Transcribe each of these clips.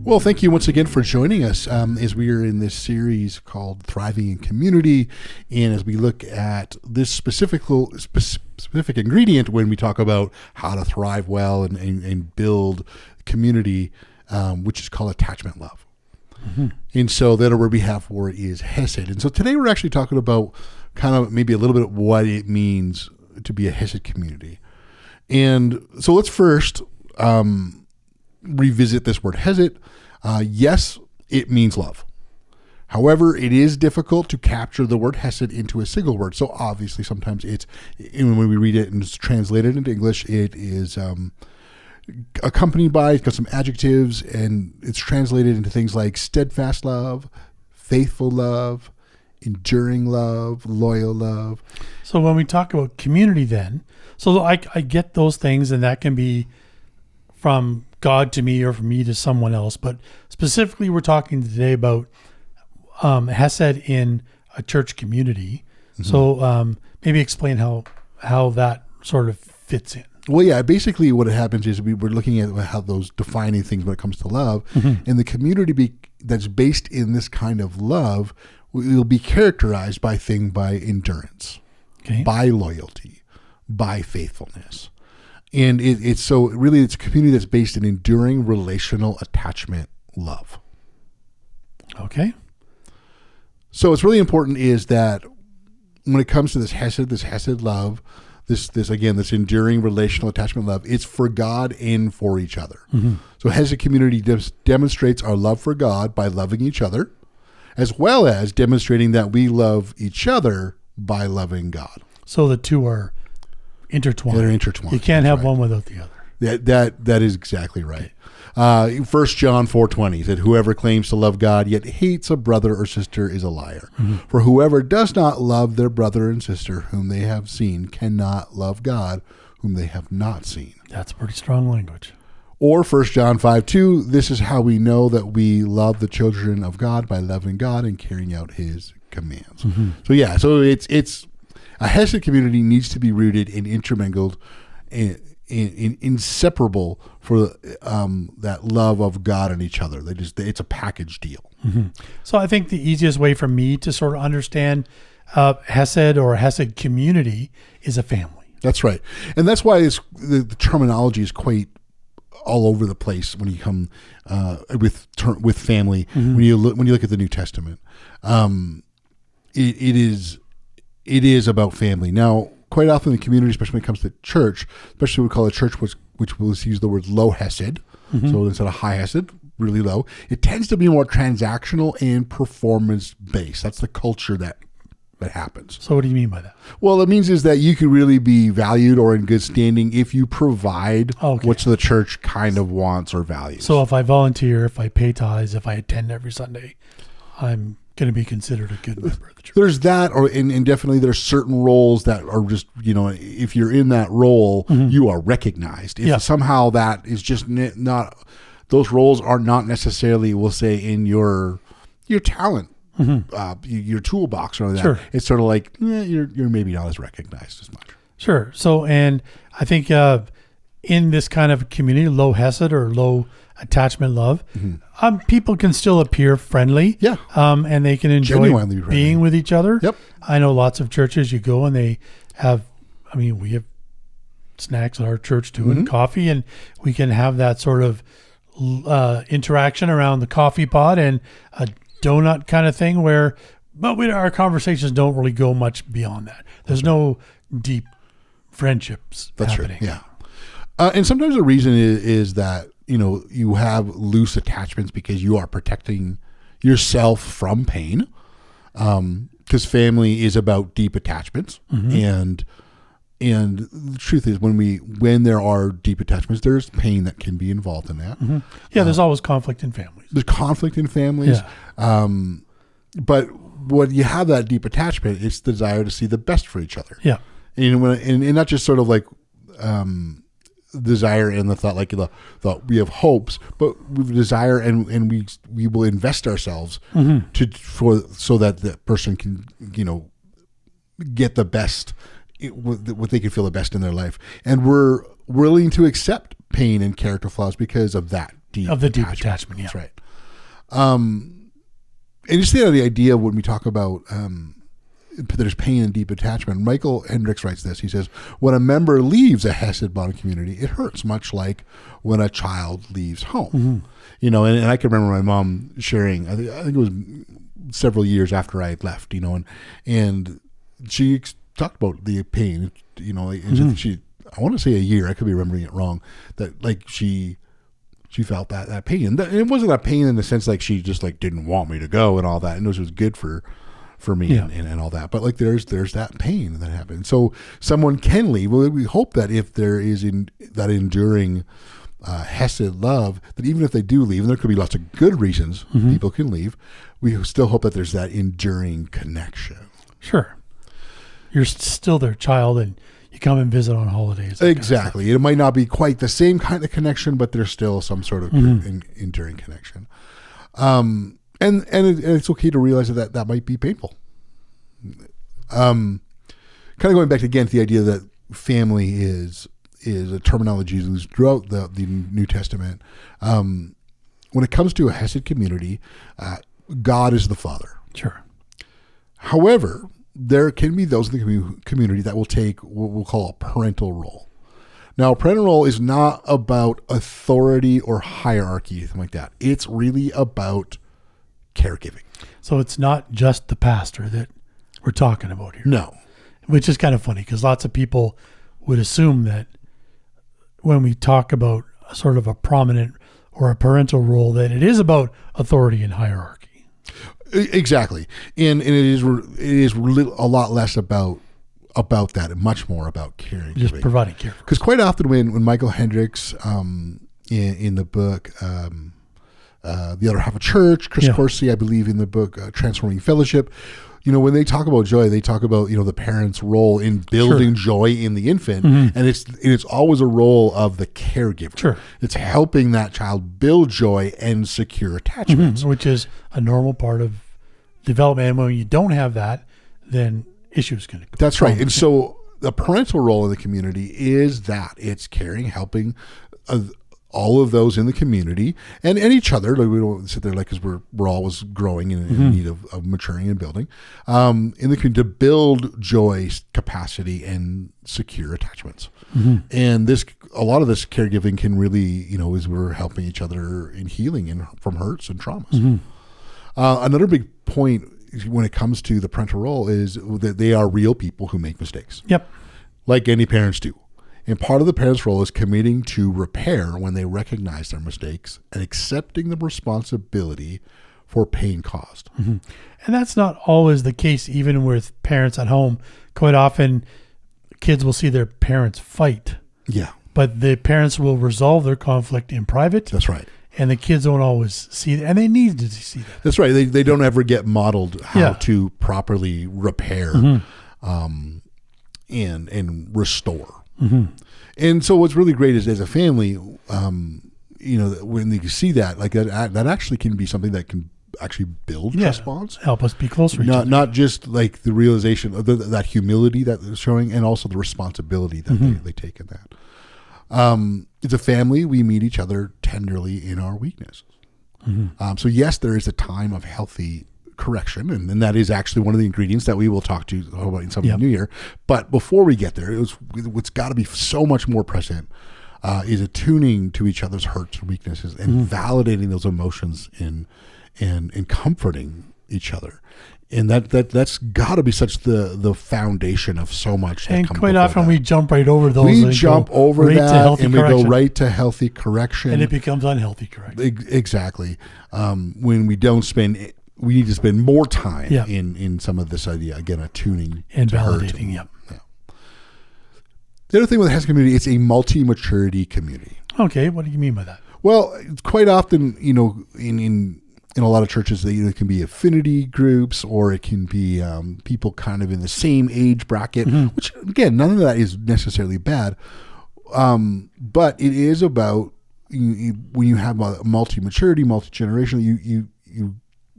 Well, thank you once again for joining us as we are in this series called Thriving in Community, and as we look at this specific ingredient when we talk about how to thrive well and build community, which is called attachment love. Mm-hmm. And so the other word we have for it is Hesed. And so today we're actually talking about kind of maybe a little bit of what it means to be a Hesed community. And so let's first revisit this word Hesed. Yes, it means love. However, it is difficult to capture the word Hesed into a single word. So obviously sometimes when we read it and it's translated into English, it is accompanied by, it's got some adjectives, and it's translated into things like steadfast love, faithful love, enduring love, loyal love. So when we talk about community then, so I get those things, and that can be from God to me or from me to someone else. But specifically, we're talking today about Hesed in a church community. Mm-hmm. So maybe explain how that sort of fits in. Well, yeah, basically what happens is we're looking at how those defining things when it comes to love, mm-hmm. and the community that's based in this kind of love will be characterized by endurance, okay, by loyalty, by faithfulness. And it's a community that's based in enduring relational attachment love. Okay. So it's really important is that when it comes to this Hesed love, this enduring relational attachment love, it's for God and for each other. Mm-hmm. So Hesed community demonstrates our love for God by loving each other, as well as demonstrating that we love each other by loving God. So the two are intertwined. They're intertwined. You can't have one without the other. That is exactly right. 1 John 4:20 said, "Whoever claims to love God yet hates a brother or sister is a liar. Mm-hmm. For whoever does not love their brother and sister whom they have seen cannot love God whom they have not seen." That's pretty strong language. Or 1 John 5:2, "This is how we know that we love the children of God, by loving God and carrying out His commands." Mm-hmm. So it's a Hesed community needs to be rooted and intermingled and inseparable for that love of God and each other. It's a package deal. Mm-hmm. So I think the easiest way for me to sort of understand Hesed or Hesed community is a family. That's right. And that's why the terminology is quite all over the place when you come with family. Mm-hmm. When you look at the New Testament, it is about family. Now, quite often in the community, especially when it comes to church, especially we call a church which will use the word low Hesed. Mm-hmm. So instead of high Hesed, really low, it tends to be more transactional and performance based. That's the culture that happens. So what do you mean by that? Well, it means is that you can really be valued or in good standing if you provide what the church kind of wants or values. So if I volunteer, if I pay tithes, if I attend every Sunday, I'm going to be considered a good member of the church. There's that, and definitely there's certain roles that are just, if you're in that role, mm-hmm. you are recognized. If somehow that is just not, those roles are not necessarily, we'll say, in your talent, mm-hmm. Your toolbox or that. Sure. It's sort of like, you're maybe not as recognized as much. Sure. So, and I think in this kind of community, low Hesed or low attachment love, mm-hmm. People can still appear friendly, and they can enjoy being with each other. Yep. I know lots of churches you go and they have, we have snacks at our church too, mm-hmm. and coffee, and we can have that sort of interaction around the coffee pot and a donut kind of thing but our conversations don't really go much beyond that. There's no deep friendships happening. True. Yeah. And sometimes the reason is that, you have loose attachments because you are protecting yourself from pain. Because family is about deep attachments. Mm-hmm. And the truth is when there are deep attachments, there's pain that can be involved in that. Mm-hmm. Yeah. There's always conflict in families. There's conflict in families. Yeah. But when you have that deep attachment, it's the desire to see the best for each other. Yeah. And not just sort of like, desire and the thought, like the thought we have hopes, but we desire and we will invest ourselves mm-hmm. so that the person can get the best, what they can feel the best in their life, and we're willing to accept pain and character flaws because of that deep attachment. Yeah. That's right. And just the idea when we talk about there's pain in deep attachment. Michael Hendricks writes this. He says, when a member leaves a Hesed bonded community, it hurts much like when a child leaves home. You know, and I can remember my mom sharing, I think it was several years after I had left, you know, and she talked about the pain, you know, and she, I want to say a year, I could be remembering it wrong, that like she felt that pain. And it wasn't a pain in the sense like she just like didn't want me to go and all that. And it was good for me and all that. But like there's that pain that happens. So someone can leave. Well, we hope that if there is that enduring Hesed love, that even if they do leave, and there could be lots of good reasons people can leave, we still hope that there's that enduring connection. Sure. You're still their child and you come and visit on holidays. Exactly. It might not be quite the same kind of connection, but there's still some sort of enduring connection. And it's okay to realize that might be painful. Kind of going back again to the idea that family is a terminology used throughout the New Testament. When it comes to a Hesed community, God is the Father. Sure. However, there can be those in the community that will take what we'll call a parental role. Now, a parental role is not about authority or hierarchy, anything like that. It's really about caregiving. So it's not just the pastor that we're talking about here. No. Which is kind of funny because lots of people would assume that when we talk about sort of a prominent or a parental role, that it is about authority and hierarchy. Exactly. And it is a lot less about that and much more about caring. Just providing care. Because quite often when Michael Hendricks in the book The Other Half of Church, Chris Corsi, I believe in the book Transforming Fellowship, you know, when they talk about joy, they talk about, you know, the parent's role in building joy in the infant. And it's always a role of the caregiver. Sure. It's helping that child build joy and secure attachments. Which is a normal part of development. And when you don't have that, then issues can come. That's right. And so the parental role in the community is that it's caring, helping all of those in the community and each other. Like we don't sit there like because we're always growing and in need of maturing and building in the community to build joy, capacity, and secure attachments. And a lot of this caregiving can really, you know, is we're helping each other in healing from hurts and traumas. Another big point when it comes to the parental role is that they are real people who make mistakes. Yep. Like any parents do. And part of the parent's role is committing to repair when they recognize their mistakes and accepting the responsibility for pain caused. And that's not always the case, even with parents at home. Quite often, kids will see their parents fight. Yeah. But the parents will resolve their conflict in private. That's right. And the kids don't always see that. And they need to see that. That's right. They don't ever get modeled how to properly repair and restore. And so what's really great is as a family, you know, when you see that, like that actually can be something that can actually build trust bonds. Help us be closer. Not just like the realization of that humility that they're showing and also the responsibility that they take in that. It's a family. We meet each other tenderly in our weaknesses. So yes, there is a time of healthy correction, and that is actually one of the ingredients that we will talk about in some of the new year. But before we get there, what's got to be so much more present is attuning to each other's hurts and weaknesses and validating those emotions and comforting each other. And that's got to be such the foundation of so much. And quite often we jump right over those. We jump over that and we go right to healthy correction. And it becomes unhealthy correction. Exactly. When we don't spend... We need to spend more time in some of this idea, again, attuning and to validating. Yeah. The other thing with the Hesed community, it's a multi-maturity community. Okay, what do you mean by that? Well, it's quite often, you know, in a lot of churches, it can be affinity groups or it can be people kind of in the same age bracket, which, again, none of that is necessarily bad. But it is about when you have a multi-maturity, multi-generational,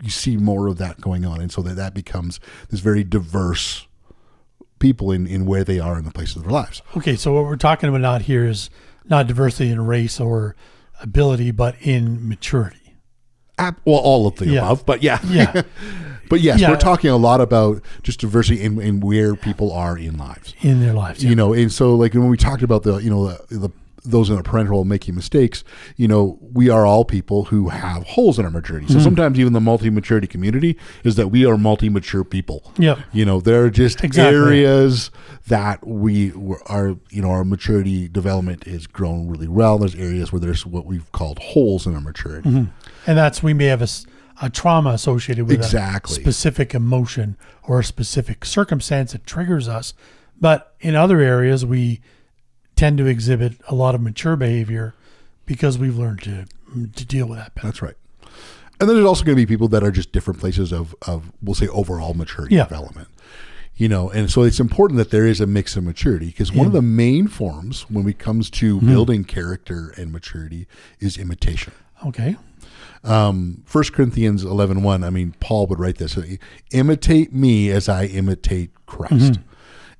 you see more of that going on. And so that becomes this very diverse people in where they are in the places of their lives. Okay, so what we're talking about out here is not diversity in race or ability, but in maturity. Well, all of the above, but yeah. But yes, we're talking a lot about just diversity in where people are in lives. In their lives, And so like when we talked about the those in a parental role making mistakes, we are all people who have holes in our maturity. So sometimes even the multi-maturity community is that we are multi-mature people. Yeah. There are just areas that our maturity development is grown really well. There's areas where there's what we've called holes in our maturity. And that's, we may have a trauma associated with a specific emotion or a specific circumstance that triggers us. But in other areas, we tend to exhibit a lot of mature behavior because we've learned to deal with that better. That's right. And then there's also going to be people that are just different places of we'll say overall maturity development. And so it's important that there is a mix of maturity, because one of the main forms when it comes to building character and maturity is imitation. Okay. 1 Corinthians 11:1, Paul would write this: imitate me as I imitate Christ.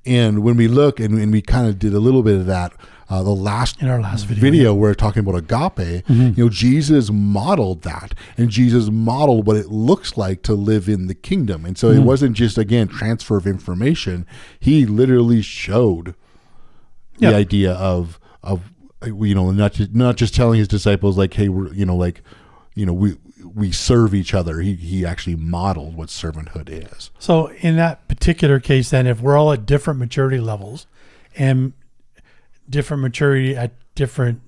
And when we look, and we kind of did a little bit of that in our last video where we're talking about agape, Jesus modeled that, and Jesus modeled what it looks like to live in the kingdom. And so it wasn't just, again, transfer of information. He literally showed the idea of not just telling his disciples like, hey, we serve each other. He actually modeled what servanthood is. So in that particular case, then, if we're all at different maturity levels and different maturity at different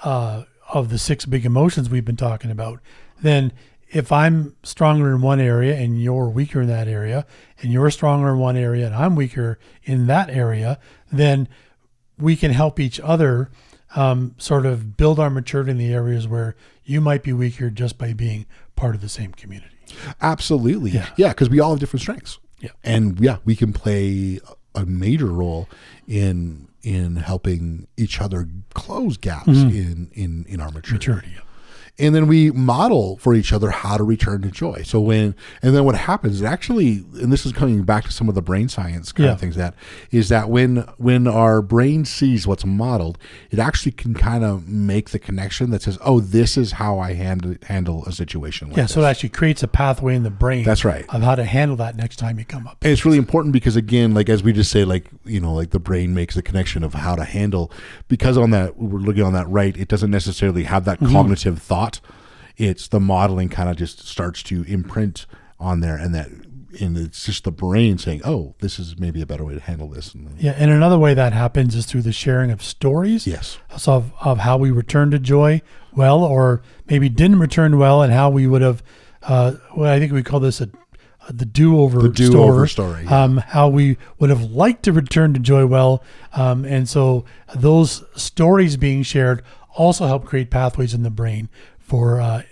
of the 6 big emotions we've been talking about, then if I'm stronger in one area and you're weaker in that area, and you're stronger in one area and I'm weaker in that area, then we can help each other sort of build our maturity in the areas where you might be weaker just by being part of the same community. Absolutely. Yeah, because we all have different strengths. Yeah. And we can play a major role in helping each other close gaps in our maturity. And then we model for each other how to return to joy. And then what happens, actually, and this is coming back to some of the brain science kind of things, that when our brain sees what's modeled, it actually can kind of make the connection that says, oh, this is how I handle a situation like this. So it actually creates a pathway in the brain. That's right. Of how to handle that next time you come up. And it's really important because, again, like as we just say, like the brain makes the connection of how to handle, because we're looking on that right, it doesn't necessarily have that cognitive thought. It's the modeling kind of just starts to imprint on there, and it's just the brain saying, oh, this is maybe a better way to handle this. And another way that happens is through the sharing of stories. Yes. So of how we returned to joy well, or maybe didn't return well, and how we would have, I think we call this the do-over story. How we would have liked to return to joy well. And so those stories being shared also help create pathways in the brain for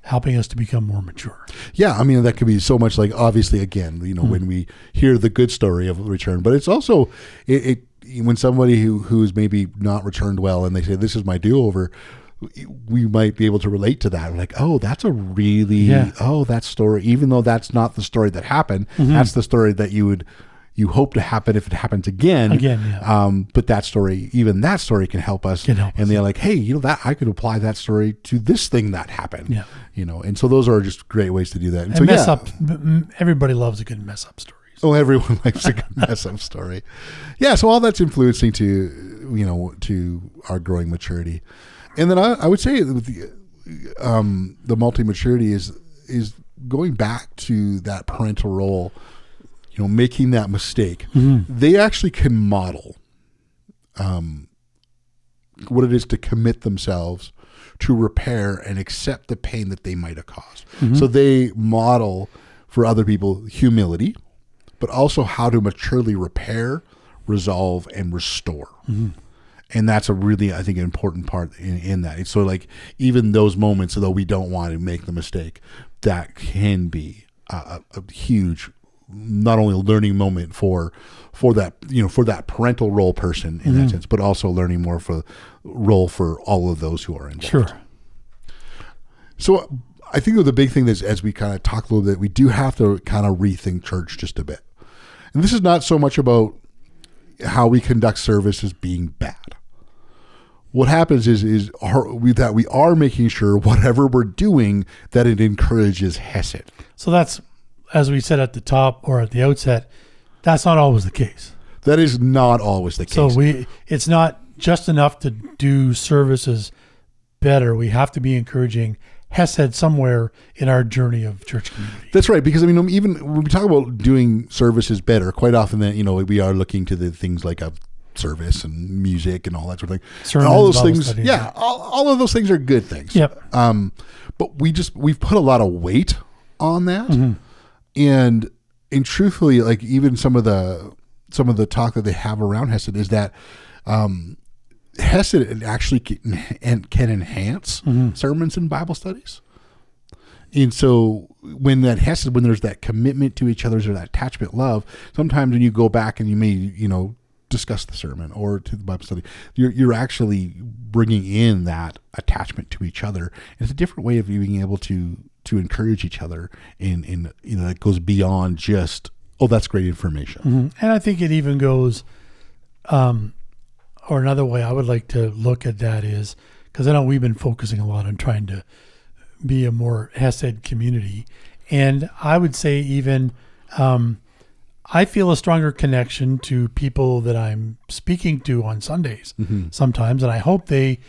helping us to become more mature. Yeah, that could be so much, like, obviously, again, when we hear the good story of return, but it's also when somebody who's maybe not returned well and they say, this is my do-over, we might be able to relate to that. We're like, oh, that's a really, that story, even though that's not the story that happened, that's the story that you hope to happen if it happens again. But that story can help us. And they're like, hey, that I could apply that story to this thing that happened. And so those are just great ways to do that. And mess up. Everybody loves a good mess up story. Oh, everyone likes a good mess up story. Yeah. So all that's influencing to our growing maturity. And then I would say the multi-maturity is going back to that parental role, making that mistake. They actually can model what it is to commit themselves to repair and accept the pain that they might have caused. So they model for other people humility, but also how to maturely repair, resolve, and restore. And that's a really, I think, important part in that. So like even those moments, although we don't want to make the mistake, that can be a huge, not only a learning moment for that, for that parental role person in that sense, but also learning more for role for all of those who are involved. Sure. So I think that the big thing is, as we kind of talk a little bit, we do have to kind of rethink church just a bit. And this is not so much about how we conduct service as being bad. what happens that we are making sure whatever we're doing, that it encourages Hesed. So that's, as we said at the top or at the outset, that's not always the case. That is not always the case. So it's not just enough to do services better. We have to be encouraging Hesed somewhere in our journey of church community. That's right, because I mean, even when we talk about doing services better, quite often that we are looking to the things like a service and music and all that sort of thing. Sermons, all those Bible things, studies, yeah, all of those things are good things. Yep. But we've put a lot of weight on that, Mm-hmm. and truthfully, like even some of the talk that they have around Hesed is that Hesed actually can enhance Mm-hmm. sermons and Bible studies. And so when there's that commitment to each other or that attachment love, sometimes when you go back and you may, discuss the sermon or to the Bible study, you're actually bringing in that attachment to each other. And it's a different way of being able to encourage each other in that goes beyond just, oh, that's great information. Mm-hmm. And I think it even goes, or another way I would like to look at that is, because I know we've been focusing a lot on trying to be a more Hesed community. And I would say even, I feel a stronger connection to people that I'm speaking to on Sundays sometimes. And I hope they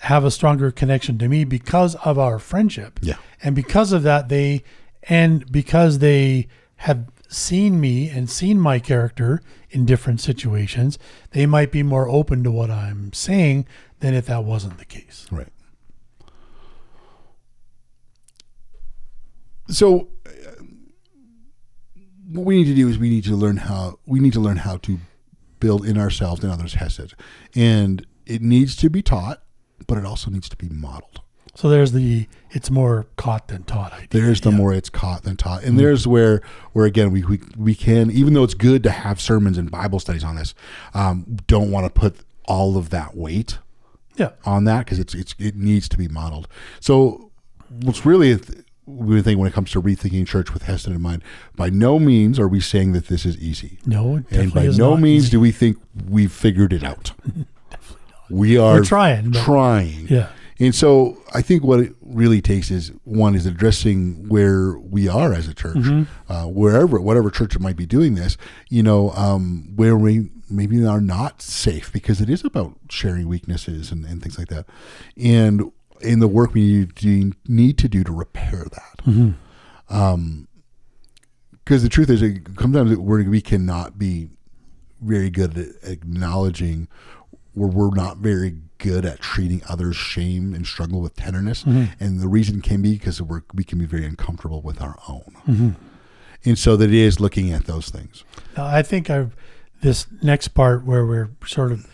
have a stronger connection to me because of our friendship. Yeah. And because of that, because they have seen me and seen my character in different situations, they might be more open to what I'm saying than if that wasn't the case. Right. So what we need to do is we need to learn how to build in ourselves and others Hesed. And it needs to be taught, but it also needs to be modeled. So there's it's more caught than taught idea. There's the more it's caught than taught. And there's where again, we can, even though it's good to have sermons and Bible studies on this, don't want to put all of that weight on that, because it needs to be modeled. So what's really, we think when it comes to rethinking church with Hesed in mind, by no means are we saying that this is easy. No, it definitely and by is no not means easy. do we think we've figured it out. Definitely not. We're trying. Trying. Yeah. And so I think what it really takes is addressing where we are as a church, whatever church it might be doing this, where we maybe are not safe, because it is about sharing weaknesses and things like that. And in the work we need to do to repair that. Because the truth is, sometimes we cannot be very good at acknowledging where we're not very good at treating others' shame and struggle with tenderness. And the reason can be because we can be very uncomfortable with our own. And so that it is looking at those things. Now, I think this next part where we're sort of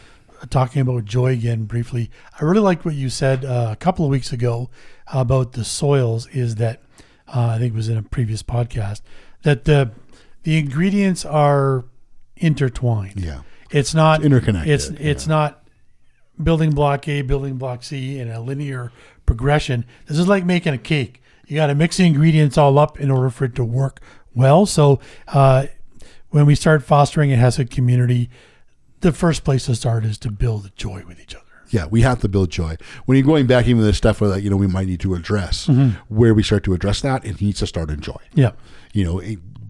talking about joy again briefly, I really liked what you said a couple of weeks ago about the soils, is that, I think it was in a previous podcast, that the ingredients are intertwined. Yeah. It's not interconnected. It's not building block A, building block C in a linear progression. This is like making a cake. You got to mix the ingredients all up in order for it to work well. So when we start fostering a Hesed community, the first place to start is to build joy with each other. Yeah, we have to build joy. When you're going back even to the stuff where we might need to address, where we start to address that, it needs to start in joy. Yeah.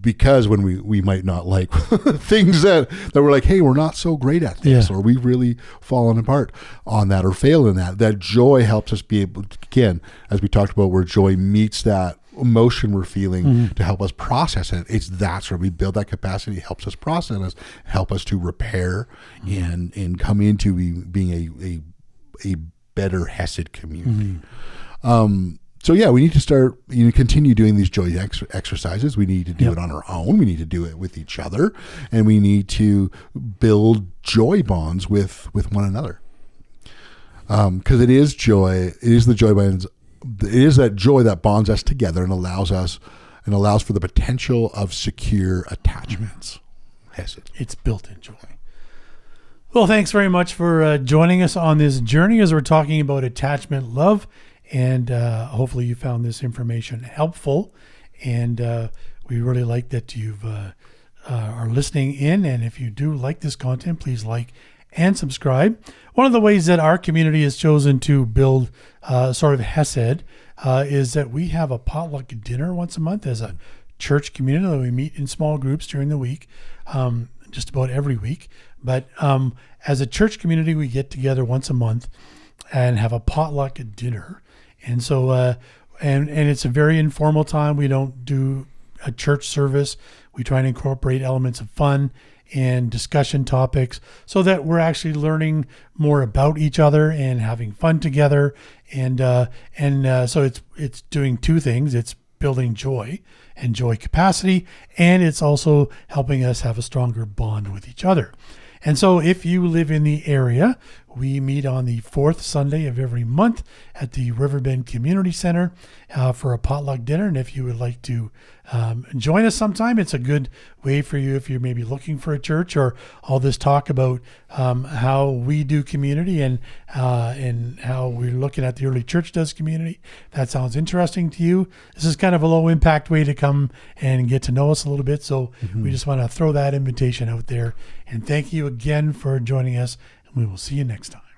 Because when we might not like things that we're like, hey, we're not so great at this, or we've really fallen apart on that or failed in that joy helps us be able to, again, as we talked about, where joy meets that emotion we're feeling to help us process it. That's where we build that capacity. It helps us process us, help us to repair and come into being a better Hesed community. So yeah, we need to start, continue doing these joy exercises. We need to do it on our own. We need to do it with each other, and we need to build joy bonds with one another. Because it is joy. It is the joy bonds. It is that joy that bonds us together and allows for the potential of secure attachments. Hesed. It's built in joy. Well, thanks very much for joining us on this journey as we're talking about attachment love. And hopefully you found this information helpful. And we really like that you are listening in. And if you do like this content, please like and subscribe. One of the ways that our community has chosen to build sort of Hesed is that we have a potluck dinner once a month as a church community that we meet in small groups during the week, just about every week. But as a church community, we get together once a month and have a potluck dinner. And so, and it's a very informal time. We don't do a church service. We try and incorporate elements of fun and discussion topics so that we're actually learning more about each other and having fun together. And so it's doing two things. It's building joy and joy capacity, and it's also helping us have a stronger bond with each other. And so if you live in the area, we meet on the fourth Sunday of every month at the Riverbend Community Center for a potluck dinner. And if you would like to join us sometime, it's a good way for you if you're maybe looking for a church, or all this talk about how we do community and how we're looking at the early church does community. That sounds interesting to you. This is kind of a low impact way to come and get to know us a little bit. So we just want to throw that invitation out there. And thank you again for joining us. And we will see you next time.